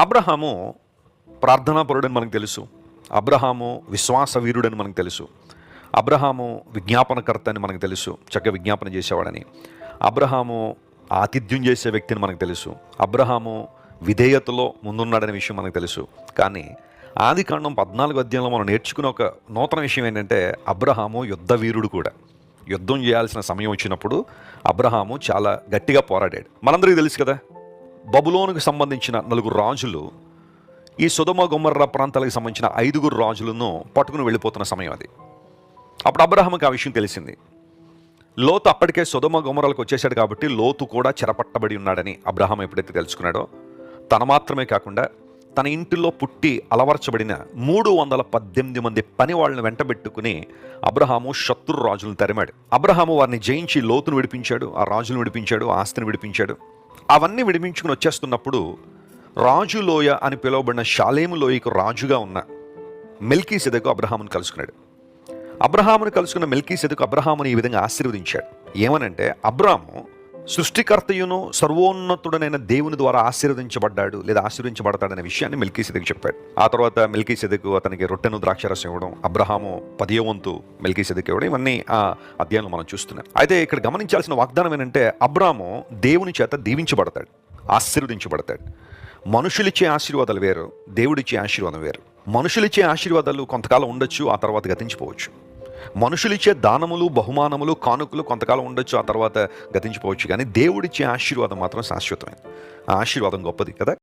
అబ్రహాము ప్రార్థనాపరుడని మనకు తెలుసు. అబ్రహాము విశ్వాస వీరుడని మనకు తెలుసు. అబ్రహాము విజ్ఞాపనకర్త అని మనకు తెలుసు, చక్కగా విజ్ఞాపన చేసేవాడని. అబ్రహాము ఆతిథ్యం చేసే వ్యక్తిని మనకు తెలుసు. అబ్రహాము విధేయతలో ముందున్నాడనే విషయం మనకు తెలుసు. కానీ ఆదికాండం 14 అధ్యాయంలో మనం నేర్చుకున్న ఒక నూతన విషయం ఏంటంటే, అబ్రహాము యుద్ధ వీరుడు కూడా. యుద్ధం చేయాల్సిన సమయం వచ్చినప్పుడు అబ్రహాము చాలా గట్టిగా పోరాడాడు. మనందరికీ తెలుసు కదా, బబులోనుకు సంబంధించిన 4 రాజులు ఈ సొదొమ గొమొర్రా ప్రాంతాలకు సంబంధించిన 5 రాజులను పట్టుకుని వెళ్ళిపోతున్న సమయం అది. అప్పుడు అబ్రహాముకి ఆ విషయం తెలిసింది. లోతు అప్పటికే సొదొమ గొమొర్రాలకు వచ్చేసాడు కాబట్టి లోతు కూడా చెరపట్టబడి ఉన్నాడని అబ్రహాం ఎప్పుడైతే తెలుసుకున్నాడో, తన మాత్రమే కాకుండా తన ఇంటిలో పుట్టి అలవర్చబడిన 318 మంది పని వాళ్ళని వెంటబెట్టుకుని అబ్రహాము శత్రు రాజులను తరిమాడు. అబ్రహాము వారిని జయించి లోతును విడిపించాడు, ఆ రాజులను విడిపించాడు, ఆస్తిని విడిపించాడు. అవన్నీ విడిపించుకుని వచ్చేస్తున్నప్పుడు రాజు లోయ అని పిలువబడిన షాలేము లోయకు రాజుగా ఉన్న మెల్కీసెదెకు అబ్రహామును కలుసుకున్నాడు. అబ్రహామును కలుసుకున్న మెల్కీసెదెకు అబ్రహాముని ఈ విధంగా ఆశీర్వదించాడు. ఏమనంటే, అబ్రాము సృష్టికర్తయును సర్వోన్నతుడనైన దేవుని ద్వారా ఆశీర్వదించబడ్డాడు లేదా ఆశీర్వదించబడతాడనే విషయాన్ని మెల్కీసెదెకు చెప్పాడు. ఆ తర్వాత మెల్కీసెదెకు అతనికి రొట్టెను ద్రాక్షరసం ఇవ్వడం, అబ్రహాము 10వ వంతు మెల్కీసెదెకు ఇవ్వడం, ఇవన్నీ ఆ అధ్యాయంలో మనం చూస్తున్నాం. అయితే ఇక్కడ గమనించాల్సిన వాగ్దానం ఏంటంటే, అబ్రాము దేవుని చేత దీవించబడతాడు, ఆశీర్వదించబడతాడు. మనుషులిచ్చే ఆశీర్వాదాలు వేరు, దేవుడిచ్చే ఆశీర్వాదం వేరు. మనుషులిచ్చే ఆశీర్వాదాలు కొంతకాలం ఉండొచ్చు, ఆ తర్వాత గతించిపోవచ్చు. మనుషులిచ్చే దానములు, బహుమానములు, కానుకలు కొంతకాలం ఉండొచ్చు, ఆ తర్వాత గతించిపోవచ్చు. కానీ దేవుడిచ్చే ఆశీర్వాదం మాత్రం శాశ్వతమైనది. ఆ ఆశీర్వాదం గొప్పది కదా.